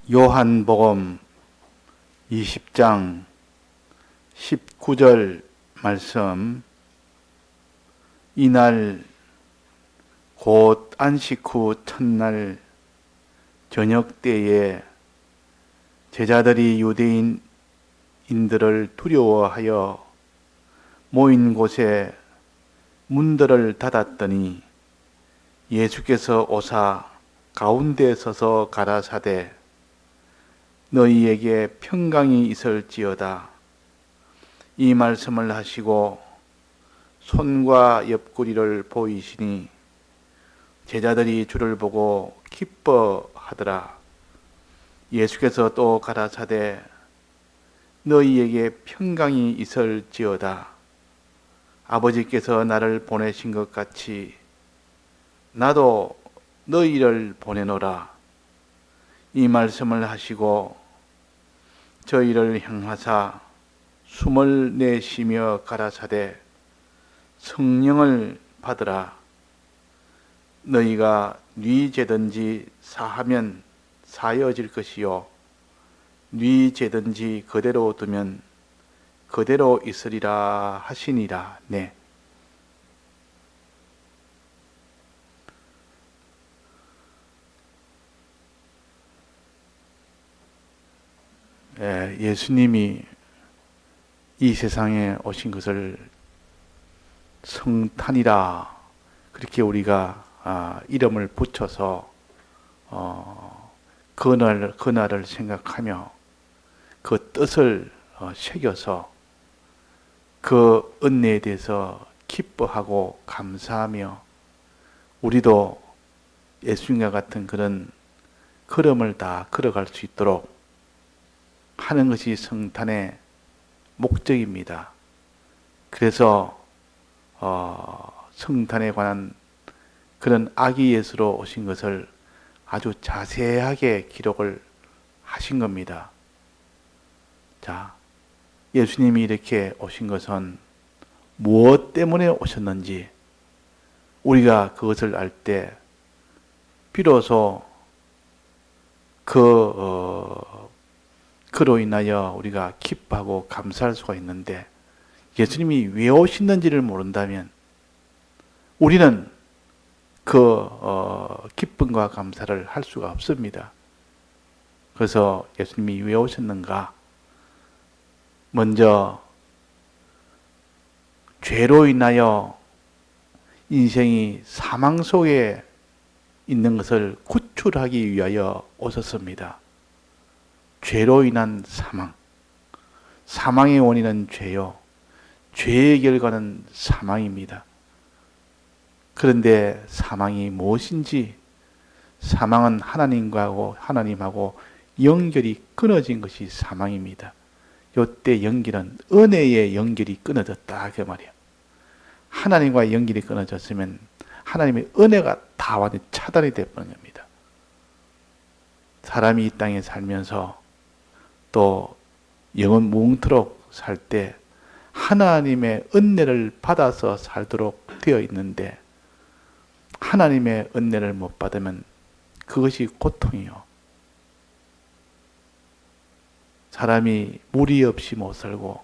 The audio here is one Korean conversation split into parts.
요한복음 20장 19절 말씀. 이날 곧 안식 후 첫날 저녁 때에 제자들이 유대인들을 두려워하여 모인 곳에 문들을 닫았더니 예수께서 오사 가운데 서서 가라사대 너희에게 평강이 있을지어다. 이 말씀을 하시고 손과 옆구리를 보이시니 제자들이 주를 보고 기뻐하더라. 예수께서 또 가라사대 너희에게 평강이 있을지어다. 아버지께서 나를 보내신 것 같이 나도 너희를 보내노라. 이 말씀을 하시고 저희를 향하사 숨을 내쉬며 가라사대 성령을 받으라. 너희가 네 죄든지 사하면 사여질 것이요 네 죄든지 그대로 두면 그대로 있으리라 하시니라. 네. 예수님이 이 세상에 오신 것을 성탄이라 그렇게 우리가 이름을 붙여서 그날을 생각하며 그 뜻을 새겨서 그 은혜에 대해서 기뻐하고 감사하며 우리도 예수님과 같은 그런 걸음을 다 걸어갈 수 있도록 하는 것이 성탄의 목적입니다. 그래서 성탄에 관한 그런 아기 예수로 오신 것을 아주 자세하게 기록을 하신 겁니다. 자, 예수님이 이렇게 오신 것은 무엇 때문에 오셨는지 우리가 그것을 알 때 비로소 그로 인하여 우리가 기뻐하고 감사할 수가 있는데, 예수님이 왜 오셨는지를 모른다면 우리는 그 기쁨과 감사를 할 수가 없습니다. 그래서 예수님이 왜 오셨는가? 먼저 죄로 인하여 인생이 사망 속에 있는 것을 구출하기 위하여 오셨습니다. 죄로 인한 사망, 사망의 원인은 죄요, 죄의 결과는 사망입니다. 그런데 사망이 무엇인지, 사망은 하나님하고 연결이 끊어진 것이 사망입니다. 이때 연결은 은혜의 연결이 끊어졌다 그 말이에요. 하나님과 연결이 끊어졌으면 하나님의 은혜가 다 완전히 차단이 되어버린 겁니다. 사람이 이 땅에 살면서 또 영원 무궁토록 살 때 하나님의 은혜를 받아서 살도록 되어 있는데, 하나님의 은혜를 못 받으면 그것이 고통이요. 사람이 물이 없이 못 살고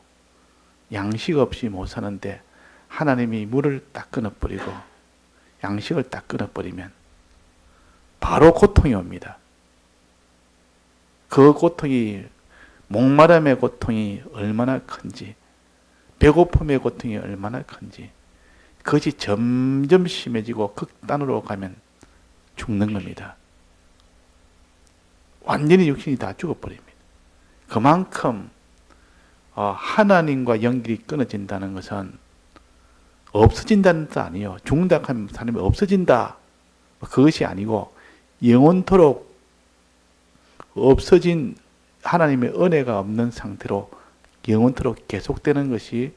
양식 없이 못 사는데 하나님이 물을 딱 끊어버리고 양식을 딱 끊어버리면 바로 고통이 옵니다. 그 고통이, 목마름의 고통이 얼마나 큰지, 배고픔의 고통이 얼마나 큰지, 그것이 점점 심해지고 극단으로 가면 죽는 겁니다. 완전히 육신이 다 죽어버립니다. 그만큼 하나님과 연결이 끊어진다는 것은 없어진다는 뜻 아니에요. 죽는다 하면 사람이 없어진다, 그것이 아니고 영원토록 없어진 하나님의 은혜가 없는 상태로 영원토록 계속되는 것이,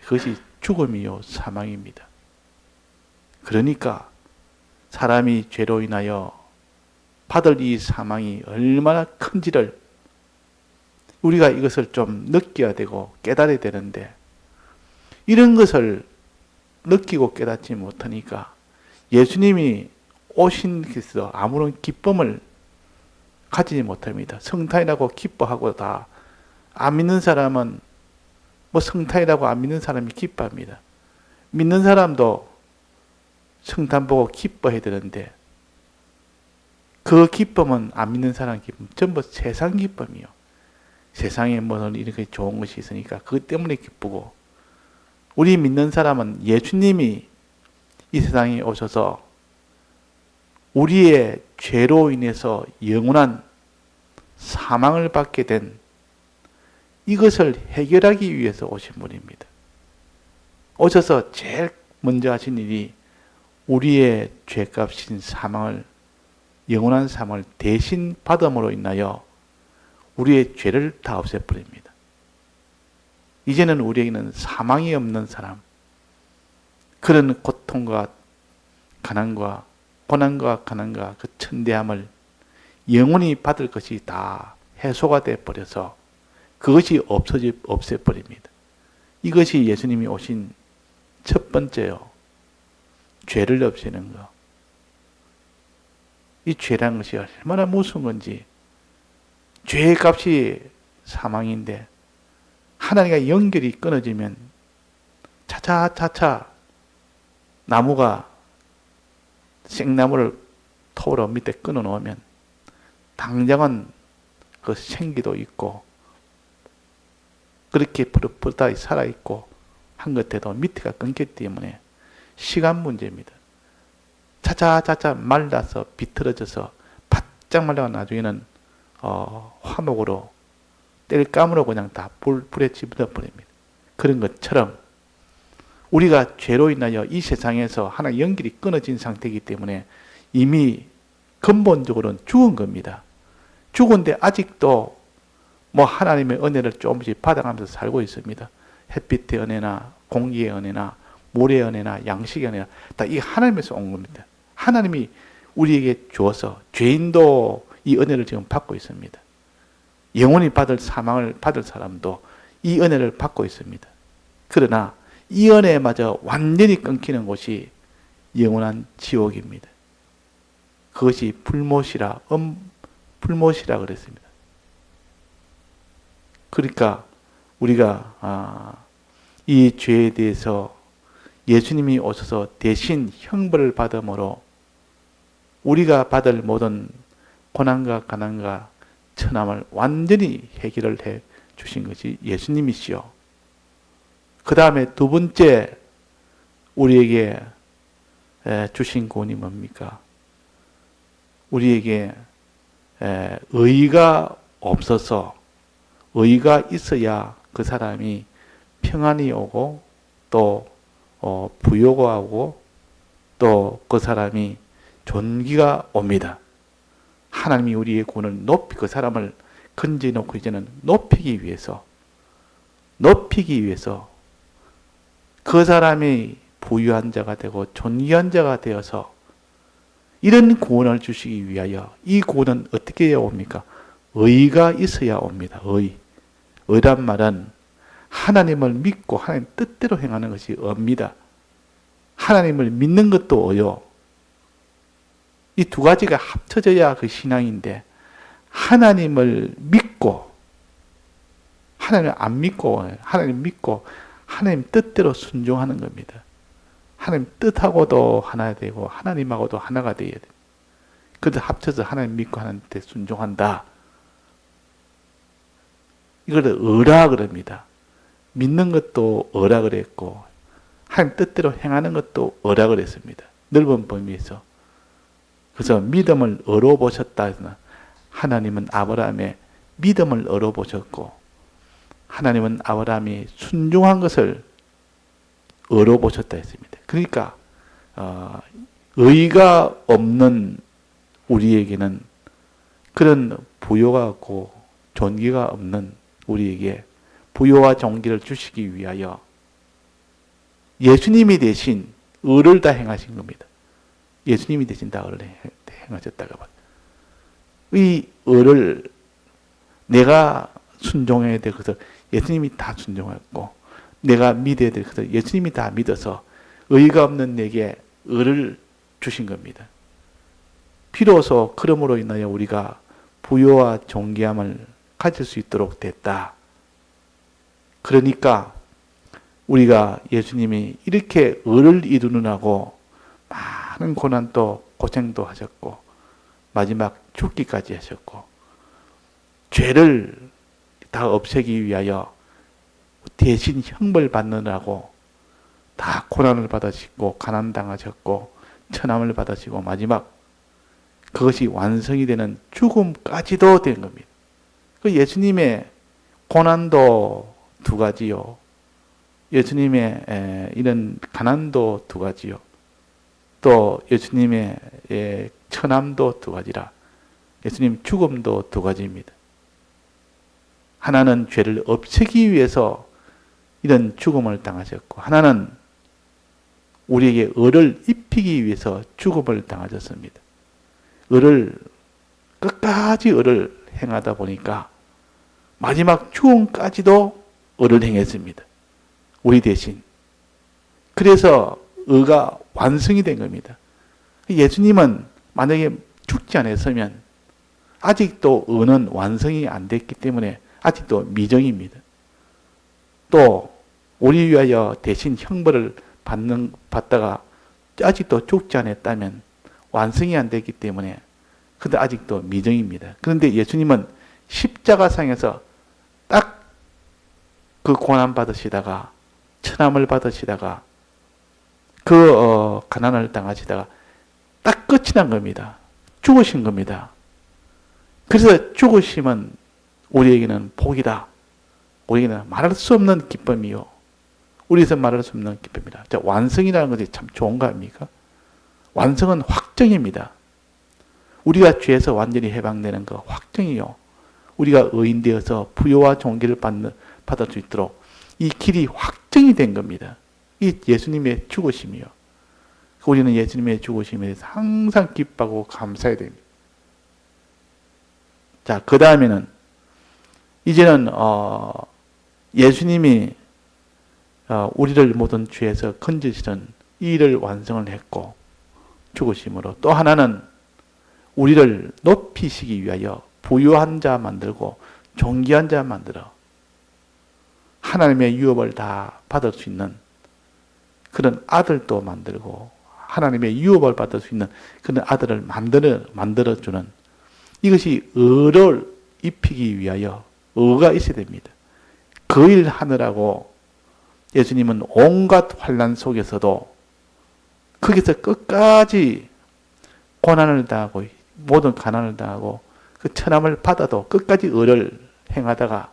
그것이 죽음이요 사망입니다. 그러니까 사람이 죄로 인하여 받을 이 사망이 얼마나 큰지를 우리가 이것을 좀 느껴야 되고 깨달아야 되는데, 이런 것을 느끼고 깨닫지 못하니까 예수님이 오신 것에서 아무런 기쁨을 가지지 못합니다. 성탄이라고 기뻐하고 다 안 믿는 사람은 뭐 성탄이라고 안 믿는 사람이 기뻐합니다. 믿는 사람도 성탄 보고 기뻐해야 되는데 그 기쁨은 안 믿는 사람 기쁨 전부 세상 기쁨이요. 세상에 무슨 이렇게 좋은 것이 있으니까 그것 때문에 기쁘고 우리 믿는 사람은 예수님이 이 세상에 오셔서 우리의 죄로 인해서 영원한 사망을 받게 된 이것을 해결하기 위해서 오신 분입니다. 오셔서 제일 먼저 하신 일이 우리의 죄값인 사망을 영원한 사망을 대신 받음으로 인하여 우리의 죄를 다 없애버립니다. 이제는 우리에게는 사망이 없는 사람, 그런 고통과 가난과 고난과 가난과 그 천대함을 영원히 받을 것이 다 해소가 되어 버려서 그것이 없애버립니다. 이것이 예수님이 오신 첫 번째요. 죄를 없애는 것. 이 죄라는 것이 얼마나 무서운 건지. 죄의 값이 사망인데 하나님과 연결이 끊어지면 차차차차 나무가 생나무를 토로 밑에 끊어 놓으면 당장은 그 생기도 있고 그렇게 푸릇푸릇하게 살아있고 한 것에도 밑에가 끊기 때문에 시간 문제입니다. 차차차차 말라서 비틀어져서 바짝 말라가 나중에는 화목으로 뗄감으로 그냥 다 불에 집어넣어 버립니다. 그런 것처럼 우리가 죄로 인하여 이 세상에서 하나 연결이 끊어진 상태이기 때문에 이미 근본적으로는 죽은 겁니다. 죽은데 아직도 뭐 하나님의 은혜를 조금씩 받아가면서 살고 있습니다. 햇빛의 은혜나 공기의 은혜나 물의 은혜나 양식의 은혜나 다 이 하나님에서 온 겁니다. 하나님이 우리에게 주어서 죄인도 이 은혜를 지금 받고 있습니다. 영원히 받을 사망을 받을 사람도 이 은혜를 받고 있습니다. 그러나 이 은혜마저 완전히 끊기는 곳이 영원한 지옥입니다. 그것이 불못이라 그랬습니다. 그러니까 우리가 이 죄에 대해서 예수님이 오셔서 대신 형벌을 받음으로 우리가 받을 모든 고난과 가난과 천함을 완전히 해결을 해 주신 것이 예수님이시요. 그 다음에 두 번째 우리에게 주신 구원이 뭡니까? 우리에게 의의가 없어서 의의가 있어야 그 사람이 평안이 오고 또 부요가 오고 또 그 사람이 존귀가 옵니다. 하나님이 우리의 구원을 그 사람을 건져놓고 이제는 높이기 위해서 그 사람이 부유한 자가 되고 존귀한 자가 되어서 이런 구원을 주시기 위하여 이 구원은 어떻게 옵니까? 의가 있어야 옵니다. 의란 말은 하나님을 믿고 하나님 뜻대로 행하는 것이 의입니다. 하나님을 믿는 것도 의요. 이 두 가지가 합쳐져야 그 신앙인데 하나님을 믿고 하나님을 안 믿고 하나님 믿고 하나님 뜻대로 순종하는 겁니다. 하나님 뜻하고도 하나 되고 하나님하고도 하나가 되어야 돼. 그래서 합쳐서 하나님 믿고 하나님께 순종한다. 이걸 의라 그럽니다. 믿는 것도 의라 그랬고 하나님 뜻대로 행하는 것도 의라 그랬습니다. 넓은 범위에서. 그래서 믿음을 의로 보셨다. 하나님은 아브라함의 믿음을 의로 보셨고 하나님은 아브라함이 순종한 것을 의로 보셨다 했습니다. 그러니까 의가 없는 우리에게는 그런 부요가 없고 존귀가 없는 우리에게 부요와 존귀를 주시기 위하여 예수님이 대신 의를 다 행하신 겁니다. 예수님이 대신 다 의를 행하셨다가 봐요. 이 의를 내가 순종해야 될 것을 예수님이 다 순종했고 내가 믿어야 될 것을 예수님이 다 믿어서 의가 없는 내게 의를 주신 겁니다. 비로소 그러므로 인하여 우리가 부요와 존귀함을 가질 수 있도록 됐다. 그러니까 우리가 예수님이 이렇게 의를 이루느라고 많은 고난도 고생도 하셨고 마지막 죽기까지 하셨고 죄를 다 없애기 위하여 대신 형벌 받느라고 다 고난을 받으시고 가난당하셨고 천함을 받으시고 마지막 그것이 완성이 되는 죽음까지도 된 겁니다. 그 예수님의 고난도 두 가지요. 예수님의 이런 가난도 두 가지요. 또 예수님의 천함도 두 가지라. 예수님 죽음도 두 가지입니다. 하나는 죄를 없애기 위해서 이런 죽음을 당하셨고 하나는 우리에게 의를 입히기 위해서 죽음을 당하셨습니다. 끝까지 의를 행하다 보니까 마지막 죽음까지도 의를 행했습니다. 우리 대신. 그래서 의가 완성이 된 겁니다. 예수님은 만약에 죽지 않았으면 아직도 의는 완성이 안 됐기 때문에 아직도 미정입니다. 또 우리 위하여 대신 형벌을 받다가 아직도 죽지 않았다면 완성이 안 됐기 때문에 근데 아직도 미정입니다. 그런데 예수님은 십자가상에서 딱 그 고난 받으시다가 천함을 받으시다가 그 가난을 당하시다가 딱 끝이 난 겁니다. 죽으신 겁니다. 그래서 죽으심은 우리에게는 복이다. 우리에게는 말할 수 없는 기쁨이요. 우리에서 말할 수 없는 기쁨이다. 자, 완성이라는 것이 참 좋은 거 아닙니까? 완성은 확정입니다. 우리가 죄에서 완전히 해방되는 거 확정이요. 우리가 의인 되어서 부요와 존귀를 받을 수 있도록 이 길이 확정이 된 겁니다. 이 예수님의 죽으심이요. 우리는 예수님의 죽으심에 대해서 항상 기뻐하고 감사해야 됩니다. 자, 그 다음에는 이제는 예수님이 우리를 모든 죄에서 건지시는 이 일을 완성을 했고 죽으심으로 또 하나는 우리를 높이시기 위하여 부유한 자 만들고 존귀한 자 만들어 하나님의 유업을 다 받을 수 있는 그런 아들도 만들고 하나님의 유업을 받을 수 있는 그런 아들을 만들어주는 이것이 의를 입히기 위하여 의가 있어야 됩니다. 그 일 하느라고 예수님은 온갖 환난 속에서도 거기서 끝까지 고난을 당하고 모든 가난을 당하고 그 천함을 받아도 끝까지 의를 행하다가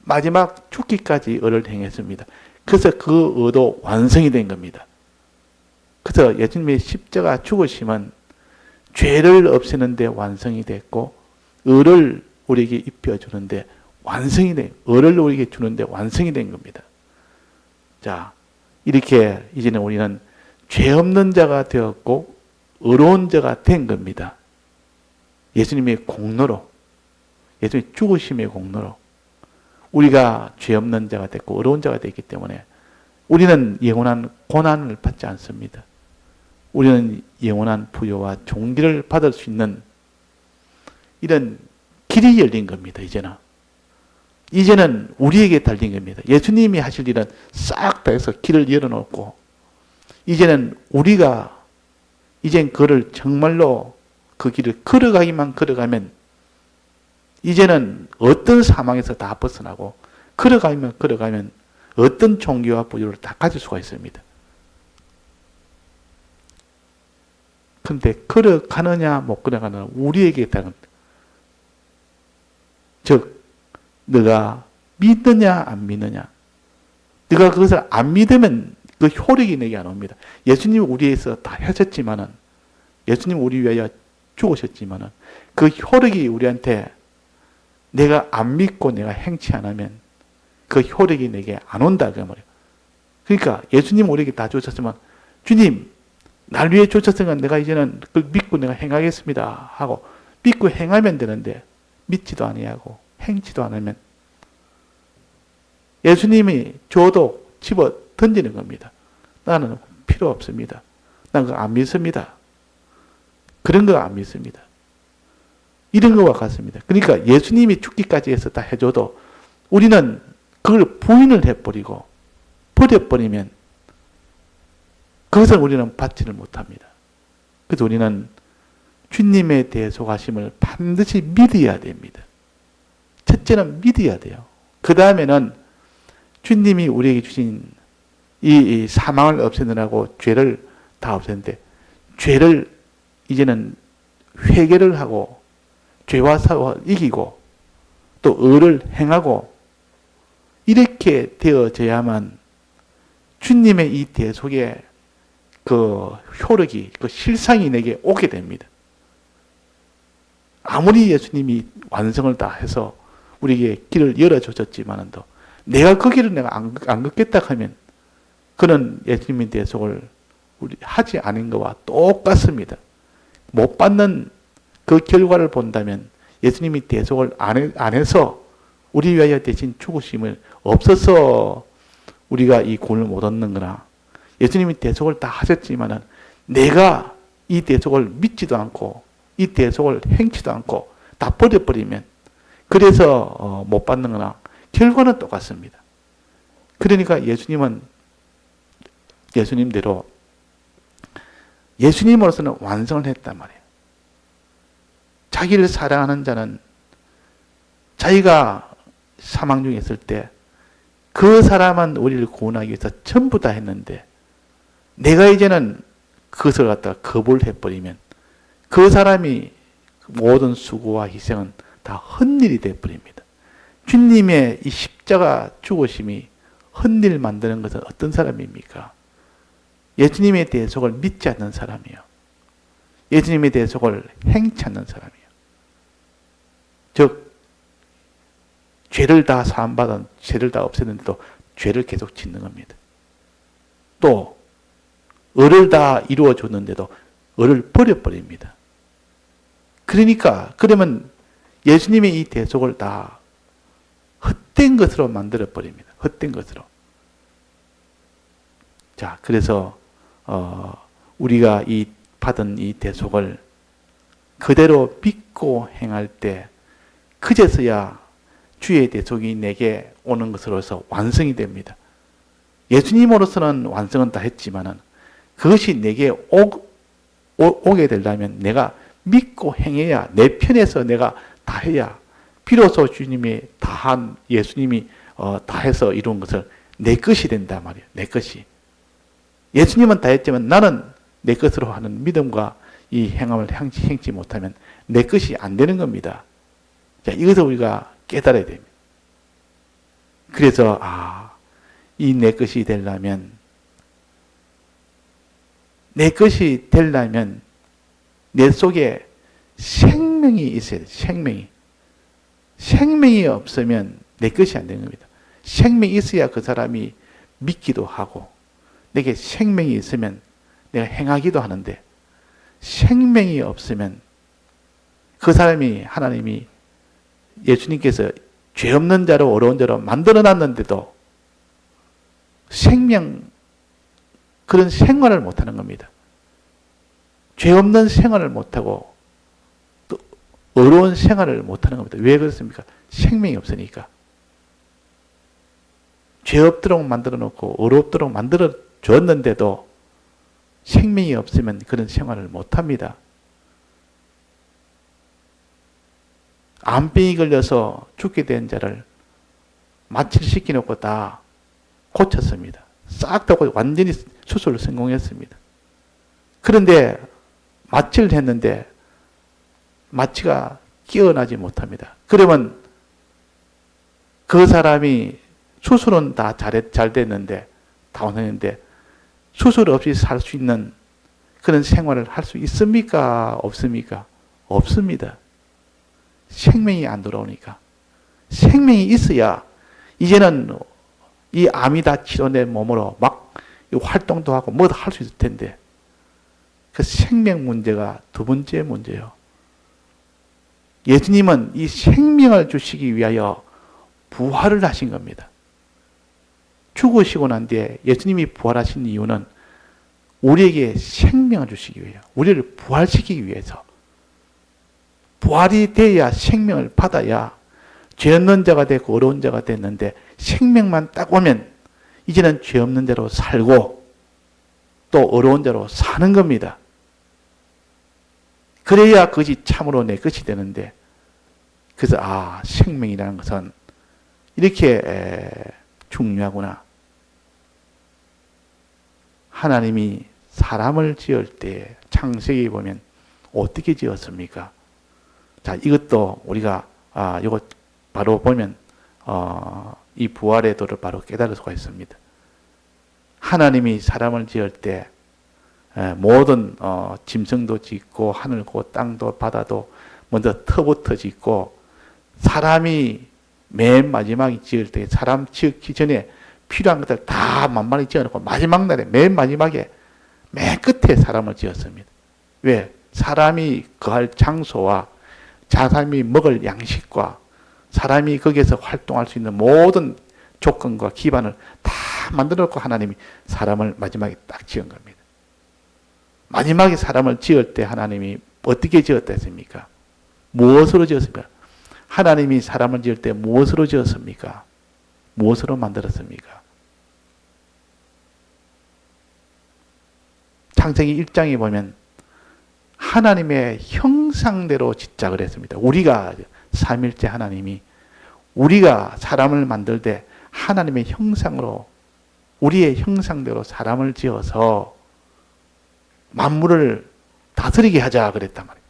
마지막 죽기까지 의를 행했습니다. 그래서 그 의도 완성이 된 겁니다. 그래서 예수님의 십자가 죽으심은 죄를 없애는데 완성이 됐고 의를 우리에게 입혀주는데 완성이 된 의를 우리에게 주는데 완성이 된 겁니다. 자, 이렇게 이제는 우리는 죄 없는 자가 되었고 의로운 자가 된 겁니다. 예수님의 공로로, 예수님의 죽으심의 공로로 우리가 죄 없는 자가 됐고 의로운 자가 됐기 때문에 우리는 영원한 고난을 받지 않습니다. 우리는 영원한 부요와 존귀를 받을 수 있는 이런 길이 열린 겁니다. 이제는 우리에게 달린 겁니다. 예수님이 하실 일은 싹 다 해서 길을 열어놓고 이제는 우리가 이젠 그를 정말로 그 길을 걸어가면 이제는 어떤 사망에서 다 벗어나고 걸어가면 어떤 종교와 부유를 다 가질 수가 있습니다. 그런데 걸어가느냐 못 걸어가느냐 우리에게 따른 즉 너가 믿느냐 안 믿느냐 네가 그것을 안 믿으면 그 효력이 내게 안 옵니다. 예수님이 우리에서 다 하셨지만은 예수님 우리 위하여 죽으셨지만은 그 효력이 우리한테 내가 안 믿고 내가 행치 안 하면 그 효력이 내게 안 온다 그 말이에요. 그러니까 예수님 우리에게 다 주셨지만 주님 날 위해 주셨으니까 내가 이제는 그걸 믿고 내가 행하겠습니다 하고 믿고 행하면 되는데 믿지도 아니하고 행치도 않으면 예수님이 줘도 집어 던지는 겁니다. 나는 필요 없습니다. 난 그거 안 믿습니다. 그런 거 안 믿습니다. 이런 것과 같습니다. 그러니까 예수님이 죽기까지 해서 다 해줘도 우리는 그걸 부인을 해버리고 버려버리면 그것을 우리는 받지를 못합니다. 그래서 우리는 주님의 대속하심을 반드시 믿어야 됩니다. 첫째는 믿어야 돼요. 그 다음에는 주님이 우리에게 주신 이 사망을 없애느라고 죄를 다 없앴는데 죄를 이제는 회개를 하고 죄와 사와 이기고 또 의를 행하고 이렇게 되어져야만 주님의 이 대속의 그 효력이 그 실상이 내게 오게 됩니다. 아무리 예수님이 완성을 다 해서 우리에게 길을 열어주셨지만도 내가 그 길을 내가 안 걷겠다 하면 그는 예수님의 대속을 우리 하지 않은 것과 똑같습니다. 못 받는 그 결과를 본다면 예수님이 대속을 안 해서 우리 위하여 대신 죽으심을 없어서 우리가 이 구원을 못 얻는 거나 예수님이 대속을 다 하셨지만은 내가 이 대속을 믿지도 않고 이 대속을 행치도 않고 다 버려버리면 그래서 못 받는 거나 결과는 똑같습니다. 그러니까 예수님은 예수님대로 예수님으로서는 완성을 했단 말이에요. 자기를 사랑하는 자는 자기가 사망 중에 있을 때 그 사람은 우리를 구원하기 위해서 전부 다 했는데 내가 이제는 그것을 갖다가 거부를 해버리면 그 사람이 모든 수고와 희생은 다 헛일이 되어버립니다. 주님의 이 십자가 죽으심이 헛일 만드는 것은 어떤 사람입니까? 예수님의 대속을 믿지 않는 사람이요. 예수님의 대속을 행치 않는 사람이요. 즉 죄를 다 사함받은 죄를 다 없앴는데도 죄를 계속 짓는 겁니다. 또 의를 다 이루어줬는데도 의를 버려버립니다. 그러니까 그러면 예수님의 이 대속을 다 헛된 것으로 만들어버립니다. 헛된 것으로. 자, 그래서 우리가 이 받은 이 대속을 그대로 믿고 행할 때 그제서야 주의 대속이 내게 오는 것으로서 완성이 됩니다. 예수님으로서는 완성은 다 했지만은 그것이 내게 오게 되려면 내가 믿고 행해야 내 편에서 내가 다 해야 비로소 주님이 다한 예수님이 다 해서 이룬 것을 내 것이 된단 말이에요. 내 것이. 예수님은 다 했지만 나는 내 것으로 하는 믿음과 이 행함을 행치 못하면 내 것이 안 되는 겁니다. 자, 이것을 우리가 깨달아야 됩니다. 그래서 이 내 것이 되려면 내 속에 생명이 있어야 돼요. 생명이 없으면 내 것이 안 되는 겁니다. 생명이 있어야 그 사람이 믿기도 하고 내게 생명이 있으면 내가 행하기도 하는데 생명이 없으면 그 사람이 하나님이 예수님께서 죄 없는 자로 어려운 자로 만들어 놨는데도 그런 생활을 못하는 겁니다. 죄 없는 생활을 못하고 또 어려운 생활을 못하는 겁니다. 왜 그렇습니까? 생명이 없으니까. 죄 없도록 만들어 놓고 어렵도록 만들어 줬는데도 생명이 없으면 그런 생활을 못합니다. 암병이 걸려서 죽게 된 자를 마취를 시켜놓고 다 고쳤습니다. 싹 다 완전히 수술을 성공했습니다. 그런데 마취를 했는데 마취가 깨어나지 못합니다. 그러면 그 사람이 수술은 다 잘 됐는데 다 완성했는데 수술 없이 살 수 있는 그런 생활을 할 수 있습니까? 없습니까? 없습니다. 생명이 안 돌아오니까. 생명이 있어야 이제는 이 암이 다 치료된 몸으로 막 활동도 하고 뭐도 할 수 있을 텐데 그 생명 문제가 두 번째 문제예요. 예수님은 이 생명을 주시기 위하여 부활을 하신 겁니다. 죽으시고 난 뒤에 예수님이 부활하신 이유는 우리에게 생명을 주시기 위해요. 우리를 부활시키기 위해서. 부활이 돼야 생명을 받아야 죄 없는 자가 되고 어려운 자가 됐는데 생명만 딱 오면 이제는 죄 없는 자로 살고 또 어려운 자로 사는 겁니다. 그래야 그것이 참으로 내 것이 되는데, 그래서 생명이라는 것은 이렇게 중요하구나. 하나님이 사람을 지을 때 창세기 보면 어떻게 지었습니까? 자, 이것도 우리가 이거 바로 보면 이 부활의 도를 바로 깨달을 수가 있습니다. 하나님이 사람을 지을 때 모든 짐승도 짓고 하늘고 땅도 바다도 먼저 터부터 짓고, 사람이 맨 마지막에 지을 때 사람 지기 전에 필요한 것들 다 만만히 지어놓고 마지막 날에 맨 마지막에 맨 끝에 사람을 지었습니다. 왜? 사람이 거할 장소와 사람이 먹을 양식과 사람이 거기에서 활동할 수 있는 모든 조건과 기반을 다 만들어 놓고 하나님이 사람을 마지막에 딱 지은 겁니다. 마지막에 사람을 지을 때 하나님이 어떻게 지었다 했습니까? 무엇으로 지었습니까? 하나님이 사람을 지을 때 무엇으로 지었습니까? 무엇으로 만들었습니까? 창세기 1장에 보면 하나님의 형상대로 짓자 그랬습니다. 우리가 삼일째 하나님이 우리가 사람을 만들 때 하나님의 형상으로, 우리의 형상대로 사람을 지어서 만물을 다스리게 하자 그랬단 말이에요.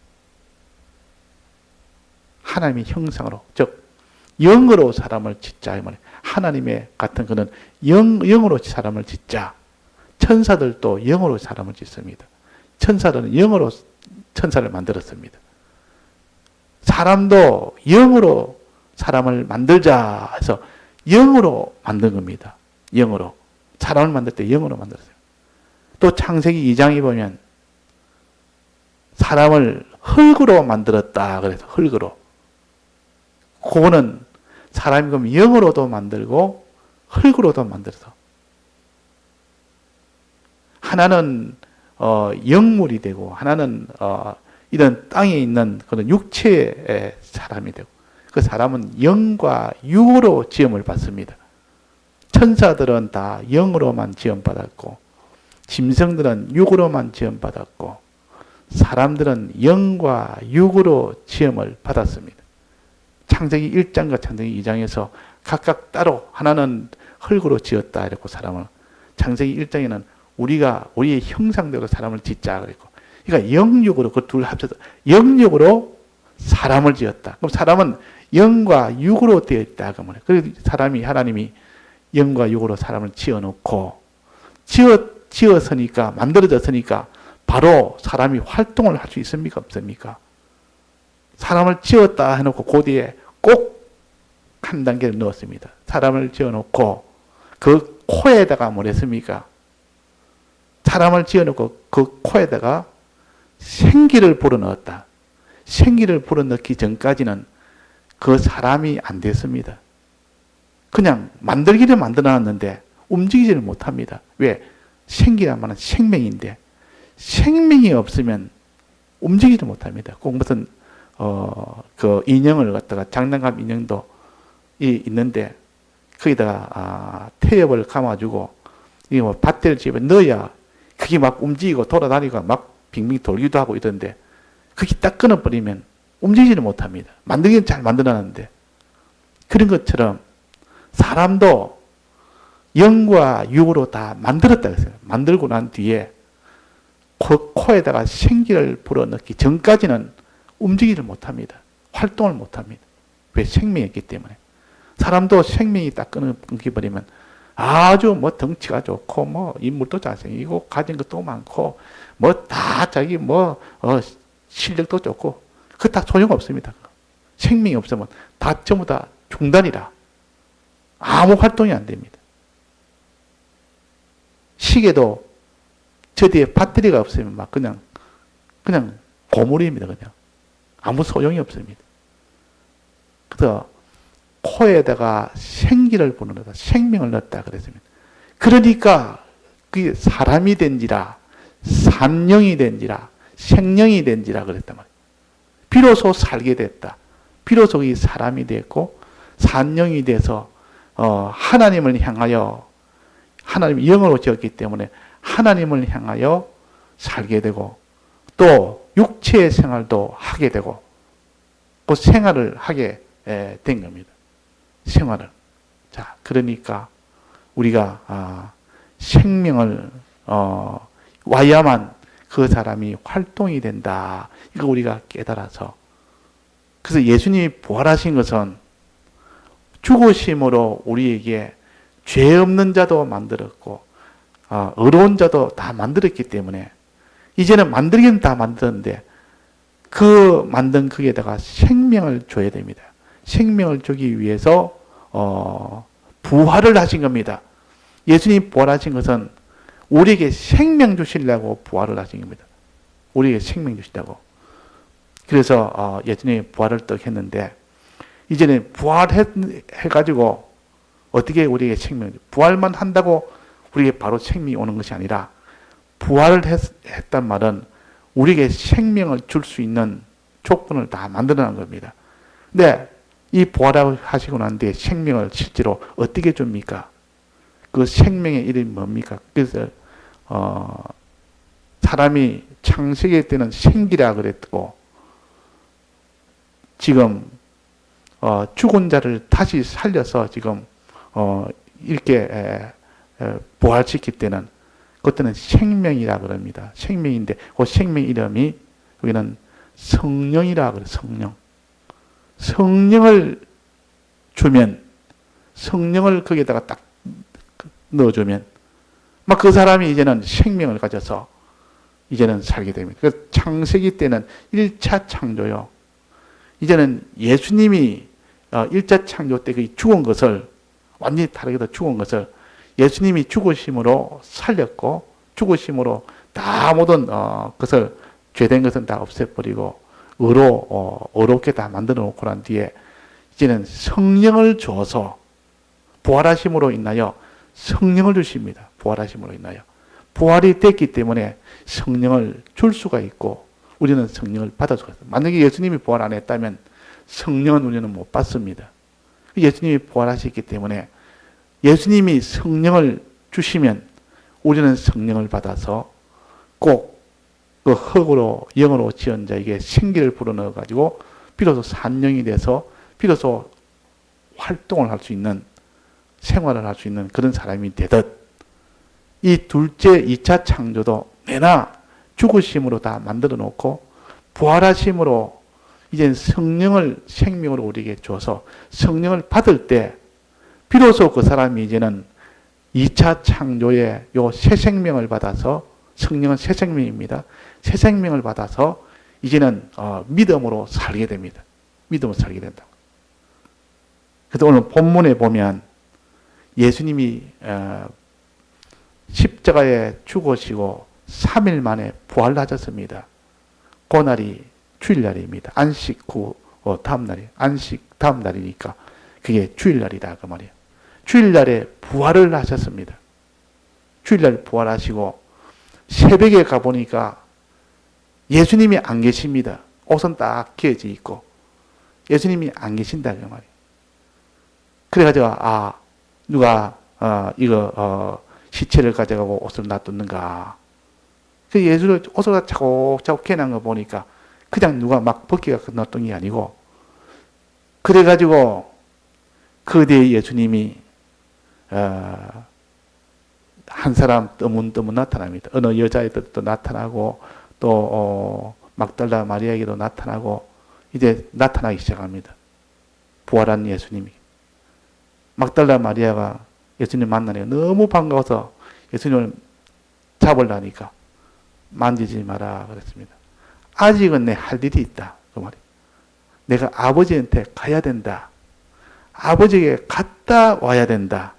하나님의 형상으로, 즉 영으로 사람을 짓자 이 말이에요. 하나님의 같은 그는 영으로 사람을 짓자. 천사들도 영으로 사람을 짓습니다. 천사들은 영으로 천사를 만들었습니다. 사람도 영으로 사람을 만들자 해서 영으로 만든 겁니다. 영으로. 사람을 만들 때 영으로 만들었어요. 또 창세기 2장에 보면 사람을 흙으로 만들었다 그래서 흙으로. 그거는 사람이 그럼 영으로도 만들고 흙으로도 만들어서 하나는 영물이 되고 하나는 이런 땅에 있는 그런 육체의 사람이 되고, 그 사람은 영과 육으로 지음을 받습니다. 천사들은 다 영으로만 지음받았고 짐승들은 육으로만 지음받았고 사람들은 영과 육으로 지음을 받았습니다. 창세기 1장과 창세기 2장에서 각각 따로 하나는 흙으로 지었다 이랬고 사람을, 창세기 1장에는 우리가 우리의 형상대로 사람을 짓자 그랬고, 그러니까 영육으로 그 둘 합쳐서 영육으로 사람을 지었다. 그럼 사람은 영과 육으로 되어 있다 그러면, 그래서 사람이 하나님이 영과 육으로 사람을 지어놓고 지었으니까 만들어졌으니까 바로 사람이 활동을 할 수 있습니까 없습니까? 사람을 지었다 해놓고 그 뒤에 꼭 한 단계를 넣었습니다. 사람을 지어놓고 그 코에다가 뭘 했습니까? 사람을 지어놓고 그 코에다가 생기를 불어넣었다. 생기를 불어넣기 전까지는 그 사람이 안 됐습니다. 그냥 만들기를 만들어놨는데 움직이지를 못합니다. 왜? 생기란 말은 생명인데 생명이 없으면 움직이지 못합니다. 꼭 무슨 그 인형을 갖다가 장난감 인형도 있는데 거기다가 태엽을 감아주고 이게 뭐 밧데를 집에 넣어야 그게 막 움직이고 돌아다니고 막 빙빙 돌기도 하고 이런데 그게 딱 끊어버리면 움직이지를 못합니다. 만들기는 잘 만들어놨는데, 그런 것처럼 사람도 영과 육으로 다 만들었다 그랬어요. 만들고 난 뒤에 그 코에다가 생기를 불어넣기 전까지는 움직이지를 못합니다. 활동을 못합니다. 왜? 생명이 있기 때문에. 사람도 생명이 딱 끊겨버리면 아주 뭐 덩치가 좋고 뭐 인물도 잘생기고 가진 것도 많고 뭐 다 자기 뭐 실력도 좋고 그거 다 소용없습니다. 생명이 없으면 다 전부 다 중단이라 아무 활동이 안 됩니다. 시계도 저 뒤에 배터리가 없으면 막 그냥 고물입니다. 그냥 아무 소용이 없습니다. 그래서 코에다가 생기를 불어넣다, 생명을 넣었다 그랬습니다. 그러니까 그게 사람이 된지라, 산령이 된지라, 생령이 된지라 그랬단 말이에요. 비로소 살게 됐다. 비로소 이 사람이 됐고 산영이 돼서 하나님을 향하여 하나님 영으로 지었기 때문에 하나님을 향하여 살게 되고 또 육체의 생활도 하게 되고 그 생활을 하게 된 겁니다. 생활을. 자, 그러니까 우리가 생명을 와야만 그 사람이 활동이 된다. 이거 우리가 깨달아서 그래서 예수님이 부활하신 것은 죽으심으로 우리에게 죄 없는 자도 만들었고 의로운 자도 다 만들었기 때문에 이제는 만들기는 다 만드는데 그 만든 거기에다가 생명을 줘야 됩니다. 생명을 주기 위해서 부활을 하신 겁니다. 예수님이 부활하신 것은 우리에게 생명 주시려고 부활을 하신 겁니다. 우리에게 생명 주시려고. 그래서 예수님이 부활을 떡 했는데 이제는 부활해가지고 어떻게 우리에게 생명, 부활만 한다고 우리에게 바로 생명이 오는 것이 아니라 부활을 했단 말은 우리에게 생명을 줄 수 있는 조건을 다 만들어낸 겁니다. 근데 이 부활을 하시고 난 뒤에 생명을 실제로 어떻게 줍니까? 그 생명의 이름이 뭡니까? 그래서 사람이 창세기 때는 생기라 그랬고 지금 죽은 자를 다시 살려서 지금 이렇게 부활시킬 때는 그때는 생명이라 그럽니다. 생명인데 그 생명 이름이 여기는 성령이라 그래요. 성령. 성령을 주면 성령을 거기에다가 딱 넣어주면 막 그 사람이 이제는 생명을 가져서 이제는 살게 됩니다. 그래서 창세기 때는 1차 창조요. 이제는 예수님이 1차 창조 때 그 죽은 것을 완전히 다르게 더 죽은 것을 예수님이 죽으심으로 살렸고 죽으심으로 다 모든 것을 죄된 것은 다 없애버리고 의롭게 다 만들어 놓고 난 뒤에 이제는 성령을 줘서 부활하심으로 인하여 성령을 주십니다. 부활하심으로 인하여. 부활이 됐기 때문에 성령을 줄 수가 있고 우리는 성령을 받을 수가 있어요. 만약에 예수님이 부활 안 했다면 성령은 우리는 못 받습니다. 예수님이 부활하셨기 때문에 예수님이 성령을 주시면 우리는 성령을 받아서 꼭 그 흙으로 영으로 지은 자에게 생기를 불어넣어 가지고 비로소 산영이 돼서 비로소 활동을 할 수 있는 생활을 할 수 있는 그런 사람이 되듯 이 둘째 2차 창조도 내나 죽으심으로 다 만들어 놓고 부활하심으로 이제 성령을 생명으로 우리에게 줘서 성령을 받을 때 비로소 그 사람이 이제는 2차 창조의 요 새 생명을 받아서 성령은 새 생명입니다. 새 생명을 받아서 이제는 믿음으로 살게 됩니다. 믿음으로 살게 된다. 그래서 오늘 본문에 보면 예수님이 십자가에 죽으시고 3일 만에 부활하셨습니다. 그날이 주일날입니다. 안식 후 다음 날이 안식 다음 날이니까 그게 주일날이다 그 말이에요. 주일날에 부활을 하셨습니다. 주일날 부활하시고 새벽에 가보니까 예수님이 안 계십니다. 옷은 딱 개어져 있고 예수님이 안 계신다 그 말이에요. 그래가지고 누가 이거 시체를 가져가고 옷을 놔뒀는가. 그 예수를 옷을 차곡차곡 개난 거 보니까 그냥 누가 막 벗기가 놔둔 게 아니고 그래가지고 그 뒤에 예수님이 한 사람 뜨문뜨문 나타납니다. 어느 여자애들도 나타나고 또 막달라 마리아에게도 나타나고 이제 나타나기 시작합니다. 부활한 예수님이. 막달라 마리아가 예수님 만나니까 너무 반가워서 예수님을 잡으려니까 만지지 마라 그랬습니다. 아직은 내 할 일이 있다. 그 말이에요. 내가 아버지한테 가야 된다. 아버지에게 갔다 와야 된다.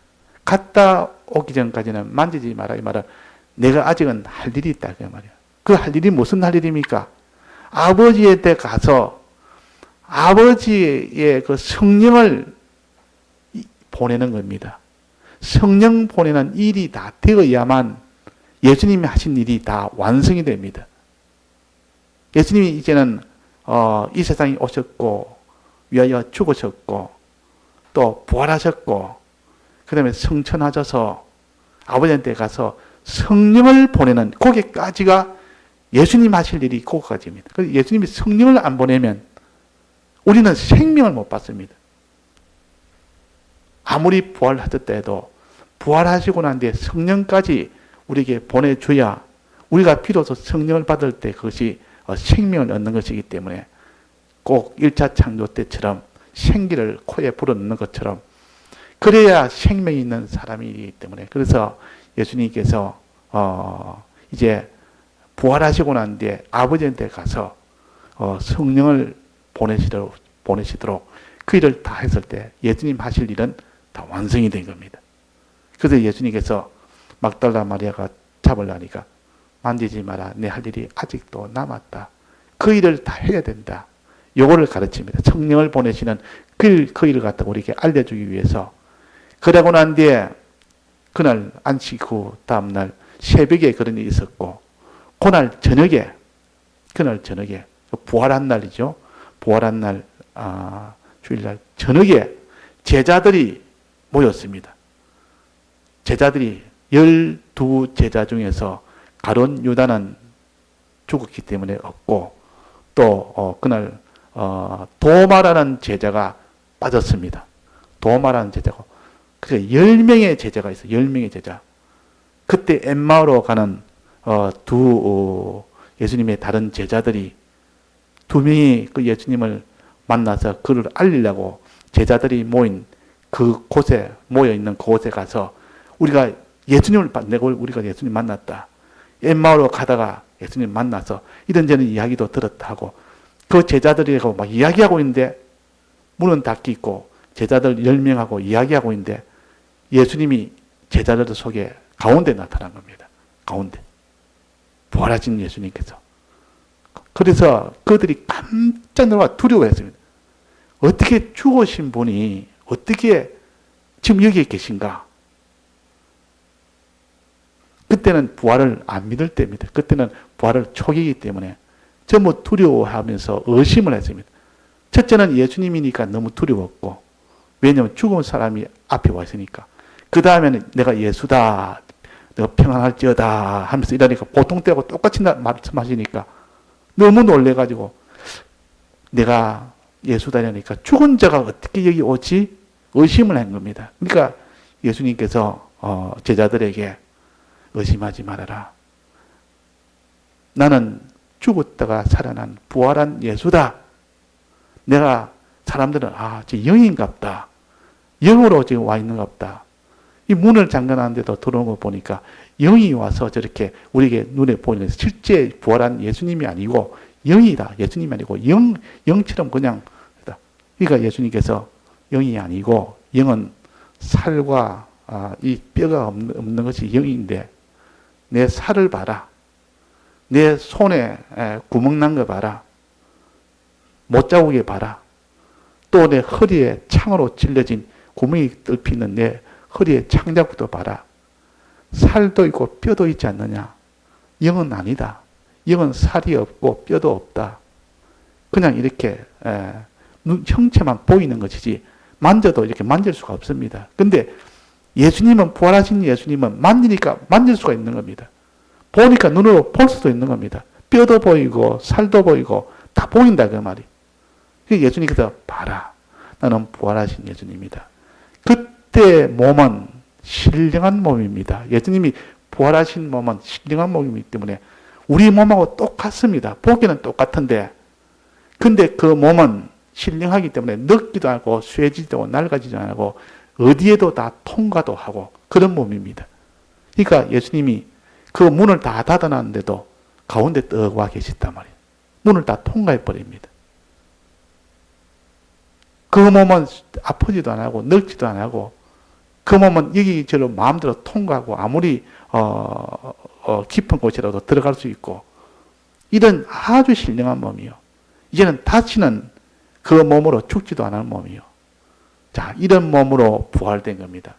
갔다 오기 전까지는 만지지 마라. 이 말은 내가 아직은 할 일이 있다. 그 말이야. 그 할 일이 무슨 할 일입니까? 아버지한테 가서 아버지의 그 성령을 보내는 겁니다. 성령 보내는 일이 다 되어야만 예수님이 하신 일이 다 완성이 됩니다. 예수님이 이제는 이 세상에 오셨고 위하여 죽으셨고 또 부활하셨고 그 다음에 성천하셔서 아버지한테 가서 성령을 보내는 거기까지가 예수님 하실 일이 그거까지입니다. 그래서 예수님이 성령을 안 보내면 우리는 생명을 못 받습니다. 아무리 부활하셨다 해도 부활하시고 난 뒤에 성령까지 우리에게 보내줘야 우리가 비로소 성령을 받을 때 그것이 생명을 얻는 것이기 때문에 꼭 1차 창조 때처럼 생기를 코에 불어넣는 것처럼 그래야 생명이 있는 사람이기 때문에 그래서 예수님께서 이제 부활하시고 난 뒤에 아버지한테 가서 성령을 보내시도록 그 일을 다 했을 때 예수님 하실 일은 다 완성이 된 겁니다. 그래서 예수님께서 막달라 마리아가 잡으려니까 만지지 마라. 내 할 일이 아직도 남았다. 그 일을 다 해야 된다. 요거를 가르칩니다. 성령을 보내시는 그 일을 갖다가 우리에게 알려주기 위해서. 그러고 난 뒤에 그날 안식 후 다음날 새벽에 그런 일이 있었고 그날 저녁에 부활한 날이죠. 부활한 날 주일날 저녁에 제자들이 모였습니다. 제자들이 12제자 중에서 가룟 유다는 죽었기 때문에 없고 또 그날 도마라는 제자가 빠졌습니다. 도마라는 제자가 그래서 10명의 제자가 있어요. 10명의 제자. 그때 엠마오로 가는 예수님의 다른 제자들이 2명이 그 예수님을 만나서 그를 알리려고 제자들이 모인 그곳에 모여있는 그곳에 가서 우리가 예수님 만났다. 엠마오로 가다가 예수님 만나서 이런저런 이야기도 들었다 하고 그 제자들이고 막 이야기하고 있는데 문은 닫혀 있고 제자들 10명하고 이야기하고 있는데 예수님이 제자들 속에 가운데 나타난 겁니다. 가운데. 부활하신 예수님께서. 그래서 그들이 깜짝 놀라 두려워했습니다. 어떻게 죽으신 분이 어떻게 지금 여기에 계신가? 그때는 부활을 안 믿을 때입니다. 그때는 부활을 초기이기 때문에 전부 두려워하면서 의심을 했습니다. 첫째는 예수님이니까 너무 두려웠고 왜냐하면 죽은 사람이 앞에 와 있으니까. 그 다음에는 내가 예수다. 내가 평안할지어다 하면서 이러니까 보통 때하고 똑같이 말씀하시니까 너무 놀래가지고 내가 예수다 이러니까 죽은 자가 어떻게 여기 오지? 의심을 한 겁니다. 그러니까 예수님께서 제자들에게 의심하지 말아라. 나는 죽었다가 살아난 부활한 예수다. 내가 사람들은 저 영인갑다. 영으로 지금 와 있는갑다. 이 문을 잠가놨는데도 들어온 거 보니까 영이 와서 저렇게 우리에게 눈에 보이는 실제 부활한 예수님이 아니고 영이다. 예수님이 아니고 영처럼 그냥 그러니까 예수님께서 영이 아니고 영은 살과 이 뼈가 없는 것이 영인데 내 살을 봐라. 내 손에 구멍 난 거 봐라. 못자국에 봐라. 또 내 허리에 창으로 찔러진 구멍이 뚫히는 내 허리에 창자국도 봐라. 살도 있고 뼈도 있지 않느냐. 영은 아니다. 영은 살이 없고 뼈도 없다. 그냥 이렇게 형체만 보이는 것이지 만져도 이렇게 만질 수가 없습니다. 근데 예수님은 부활하신 예수님은 만지니까 만질 수가 있는 겁니다. 보니까 눈으로 볼 수도 있는 겁니다. 뼈도 보이고 살도 보이고 다 보인다 그 말이. 예수님께서 봐라. 나는 부활하신 예수님이다. 그때 몸은 신령한 몸입니다. 예수님이 부활하신 몸은 신령한 몸이기 때문에 우리 몸하고 똑같습니다. 보기는 똑같은데 근데 그 몸은 신령하기 때문에 늙기도 하고 쇠지도 하고 낡아지도 않고 어디에도 다 통과도 하고 그런 몸입니다. 그러니까 예수님이 그 문을 다 닫아놨는데도 가운데 떡 와 계셨단 말이에요. 문을 다 통과해 버립니다. 그 몸은 아프지도 안 하고 늙지도 안 하고 그 몸은 여기저로 마음대로 통과하고 아무리 깊은 곳이라도 들어갈 수 있고 이런 아주 신령한 몸이요. 이제는 다시는 그 몸으로 죽지도 않은 몸이요. 자, 이런 몸으로 부활된 겁니다.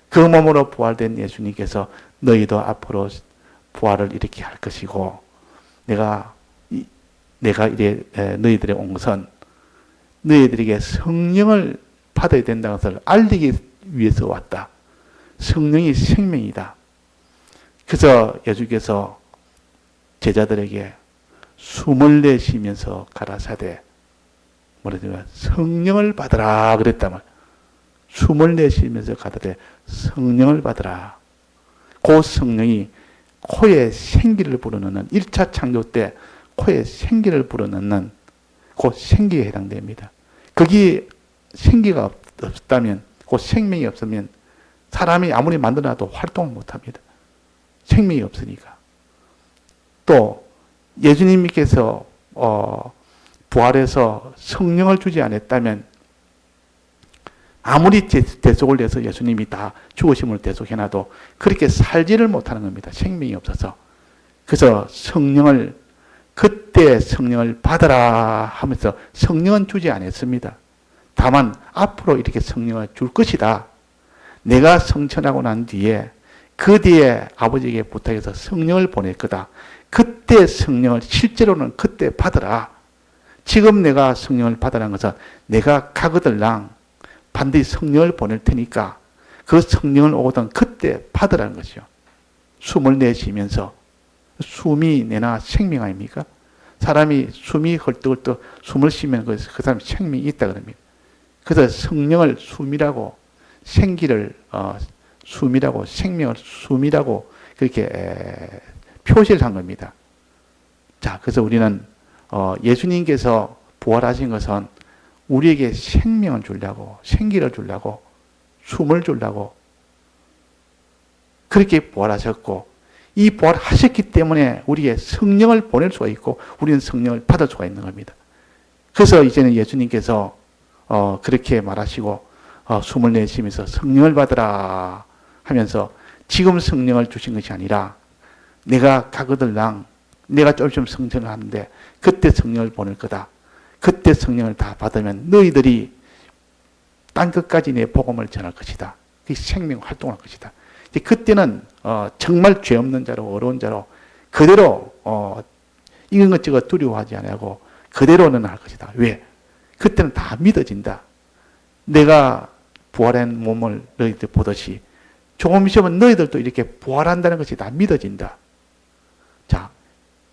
그 몸으로 부활된 예수님께서 너희도 앞으로 부활을 이렇게 할 것이고 내가 내가 이래 너희들의 온 것은 너희들에게 성령을 받아야 된다는 것을 알리기 위해서 왔다. 성령이 생명이다. 그래서 예수께서 제자들에게 숨을 내쉬면서 가라사대 뭐라든가 성령을 받으라 그랬단 말이야. 숨을 내쉬면서 가라사대 성령을 받으라. 그 성령이 코에 생기를 불어넣는 1차 창조 때 코에 생기를 불어넣는 그 생기에 해당됩니다. 거기에 생기가 없다면 그 생명이 없으면 사람이 아무리 만들어놔도 활동을 못합니다. 생명이 없으니까. 또 예수님께서 부활해서 성령을 주지 않았다면 아무리 대속을 해서 예수님이 다 죽으심을 대속해놔도 그렇게 살지를 못하는 겁니다. 생명이 없어서. 그래서 그때 성령을 받아라 하면서 성령은 주지 않았습니다. 다만 앞으로 이렇게 성령을 줄 것이다. 내가 성천하고 난 뒤에 그 뒤에 아버지에게 부탁해서 성령을 보낼 거다. 그때 성령을 실제로는 그때 받으라. 지금 내가 성령을 받으라는 것은 내가 가거들랑 반드시 성령을 보낼 테니까 그 성령을 오거든 그때 받으라는 것이요. 숨을 내쉬면서 숨이 내나 생명 아닙니까? 사람이 숨이 헐떡헐떡 숨을 쉬면 그 사람이 생명이 있다 그럽니다. 그래서 성령을 숨이라고 생기를 숨이라고 생명을 숨이라고 그렇게 표시를 한 겁니다. 자, 그래서 우리는 예수님께서 부활하신 것은 우리에게 생명을 주려고 생기를 주려고 숨을 주려고 그렇게 부활하셨고 이 부활하셨기 때문에 우리의 성령을 보낼 수가 있고 우리는 성령을 받을 수가 있는 겁니다. 그래서 이제는 예수님께서 그렇게 말하시고 숨을 내쉬면서 성령을 받으라 하면서 지금 성령을 주신 것이 아니라 내가 가거들랑 내가 좀 성천을 하는데 그때 성령을 보낼 거다. 그때 성령을 다 받으면 너희들이 땅 끝까지 내 복음을 전할 것이다. 그 생명 활동할 것이다. 그때는 정말 죄 없는 자로 어려운 자로 그대로 이런 것 저것 두려워하지 않고 그대로는 할 것이다. 왜? 그때는 다 믿어진다. 내가 부활한 몸을 너희들 보듯이 조금 있으면 너희들도 이렇게 부활한다는 것이 다 믿어진다. 자,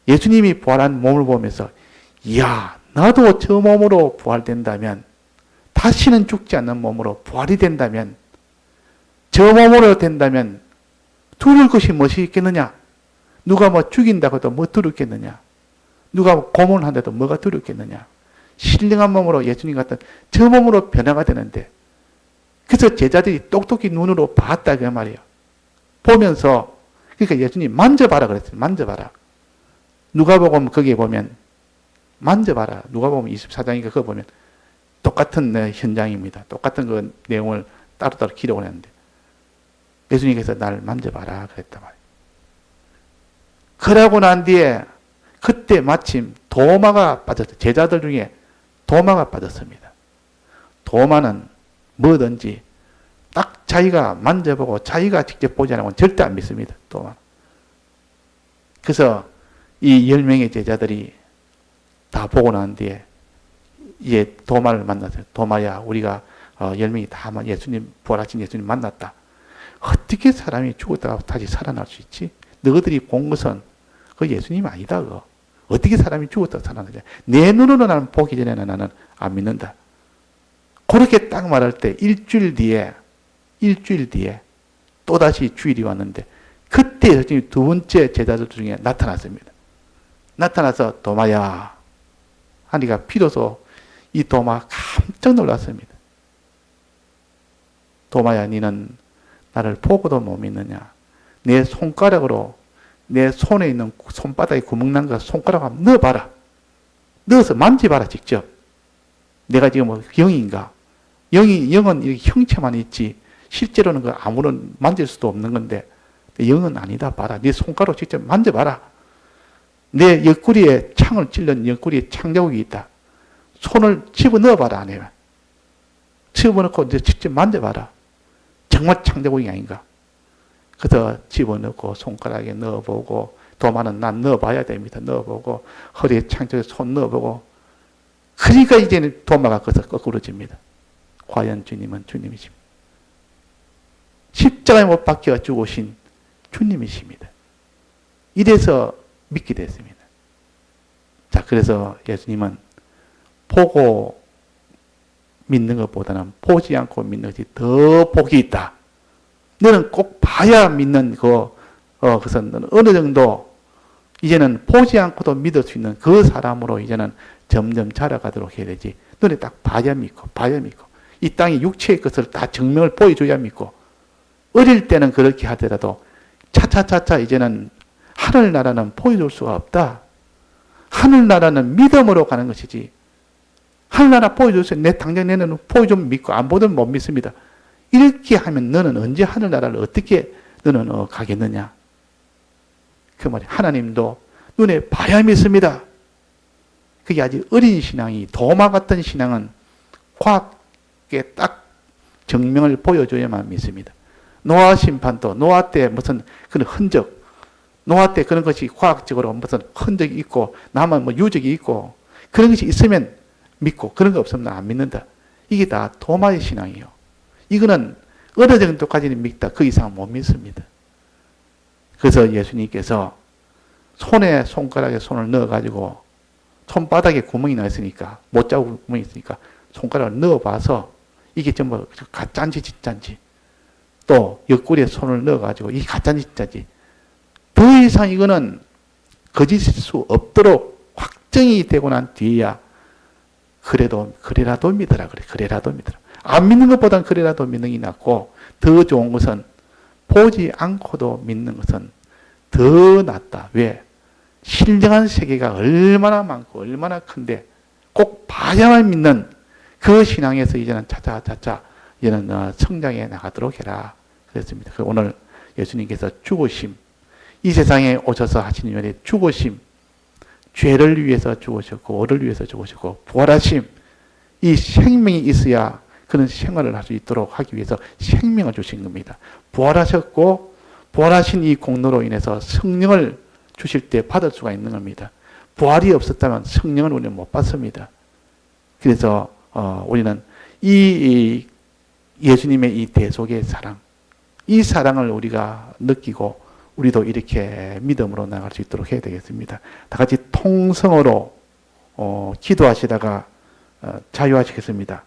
예수님이 부활한 몸을 보면서 이야, 나도 저 몸으로 부활된다면 다시는 죽지 않는 몸으로 부활이 된다면 저 몸으로 된다면 두려울 것이 무엇이 있겠느냐? 누가 뭐 죽인다고 해도 뭐 두렵겠느냐? 누가 고문한다도 뭐가 두렵겠느냐? 신령한 몸으로 예수님 같은 저 몸으로 변화가 되는데 그래서 제자들이 똑똑히 눈으로 봤다 그 말이에요. 보면서 그러니까 예수님 만져봐라 그랬어요. 만져봐라. 누가복음 거기에 보면 만져봐라. 누가복음 24장이니까 그거 보면 똑같은 현장입니다. 똑같은 그 내용을 따로따로 기록을 했는데 예수님께서 날 만져봐라 그랬단 말이에요. 그러고 난 뒤에 그때 마침 도마가 빠졌어요. 제자들 중에 도마가 빠졌습니다. 도마는 뭐든지 딱 자기가 만져보고 자기가 직접 보지 않으면 절대 안 믿습니다. 도마. 그래서 이 10명의 제자들이 다 보고 난 뒤에 이제 도마를 만났어요. 도마야, 우리가 10명이 다 예수님, 부활하신 예수님 만났다. 어떻게 사람이 죽었다가 다시 살아날 수 있지? 너희들이 본 것은 그 예수님 아니다. 그거. 어떻게 사람이 죽었다가 살아나냐? 내 눈으로 나는 보기 전에는 나는 안 믿는다. 그렇게 딱 말할 때 일주일 뒤에 또다시 주일이 왔는데 그때 예수님이 두 번째 제자들 중에 나타났습니다. 나타나서 도마야 하니까 비로소 이 도마 깜짝 놀랐습니다. 도마야, 너는 나를 보고도 못 믿느냐? 내 손가락으로 내 손에 있는 손바닥에 구멍 난 거 손가락 한번 넣어봐라. 넣어서 만져봐라 직접. 내가 지금 뭐 영인가? 영은 이렇게 형체만 있지 실제로는 그 아무런 만질 수도 없는 건데 영은 아니다. 봐라. 네 손가락 직접 만져봐라. 내 옆구리에 창을 찔른 옆구리에 창자국이 있다. 손을 집어넣어봐라. 안에 집어넣고 이제 직접 만져봐라. 정말 창자국이 아닌가. 그래서 집어넣고 손가락에 넣어보고 도마는 난 넣어봐야 됩니다. 넣어보고 허리에 창쪽에 손 넣어보고 그러니까 이제는 도마가 거꾸로집니다. 과연 주님은 주님이십니다. 십자가에 못 박혀 죽으신 주님이십니다. 이래서 믿게 됐습니다. 자, 그래서 예수님은 보고 믿는 것보다는 보지 않고 믿는 것이 더 복이 있다. 너는 꼭 봐야 믿는 그래서 너는 어느 정도 이제는 보지 않고도 믿을 수 있는 그 사람으로 이제는 점점 자라가도록 해야 되지. 너네 딱 봐야 믿고, 봐야 믿고. 이 땅의 육체의 것을 다 증명을 보여줘야 믿고. 어릴 때는 그렇게 하더라도 차차차차 이제는 하늘나라는 보여줄 수가 없다. 하늘나라는 믿음으로 가는 것이지. 하늘나라 보여줬어요. 내 당장 내는 보여주면 믿고 안 보면 못 믿습니다. 이렇게 하면 너는 언제 하늘나라를 어떻게 너는 가겠느냐. 그 말이 하나님도 눈에 봐야 믿습니다. 그게 아직 어린 신앙이 도마 같은 신앙은 과학에 딱 증명을 보여줘야만 믿습니다. 노아 심판도 노아 때 무슨 그런 흔적 노아 때 그런 것이 과학적으로 무슨 흔적이 있고 남은 뭐 유적이 있고 그런 것이 있으면 믿고 그런 거 없으면 안 믿는다. 이게 다 도마의 신앙이에요. 이거는 어느 정도까지는 믿다. 그 이상 못 믿습니다. 그래서 예수님께서 손에 손가락에 손을 넣어가지고 손바닥에 구멍이 나 있으니까 못 잡고 구멍이 있으니까 손가락을 넣어봐서 이게 전부 가짜인지 진짜인지 또 옆구리에 손을 넣어가지고 이게 가짜인지 진짜인지 더 이상 이거는 거짓일 수 없도록 확정이 되고 난 뒤에야 그래라도 믿으라 그래. 그래라도 믿으라. 안 믿는 것보다는 그래라도 믿는 게 낫고 더 좋은 것은 보지 않고도 믿는 것은 더 낫다. 왜? 신령한 세계가 얼마나 많고 얼마나 큰데 꼭 봐야만 믿는 그 신앙에서 이제는 차차차차 이제는 성장해 나가도록 해라. 그랬습니다. 오늘 예수님께서 죽으심, 이 세상에 오셔서 하시는 일에 죽으심, 죄를 위해서 죽으셨고 오를 위해서 죽으셨고 부활하심, 이 생명이 있어야 그런 생활을 할 수 있도록 하기 위해서 생명을 주신 겁니다. 부활하셨고 부활하신 이 공로로 인해서 성령을 주실 때 받을 수가 있는 겁니다. 부활이 없었다면 성령을 우리는 못 받습니다. 그래서 우리는 이 예수님의 이 대속의 사랑, 이 사랑을 우리가 느끼고 우리도 이렇게 믿음으로 나갈 수 있도록 해야 되겠습니다. 다 같이 통성으로 기도하시다가 자유하시겠습니다.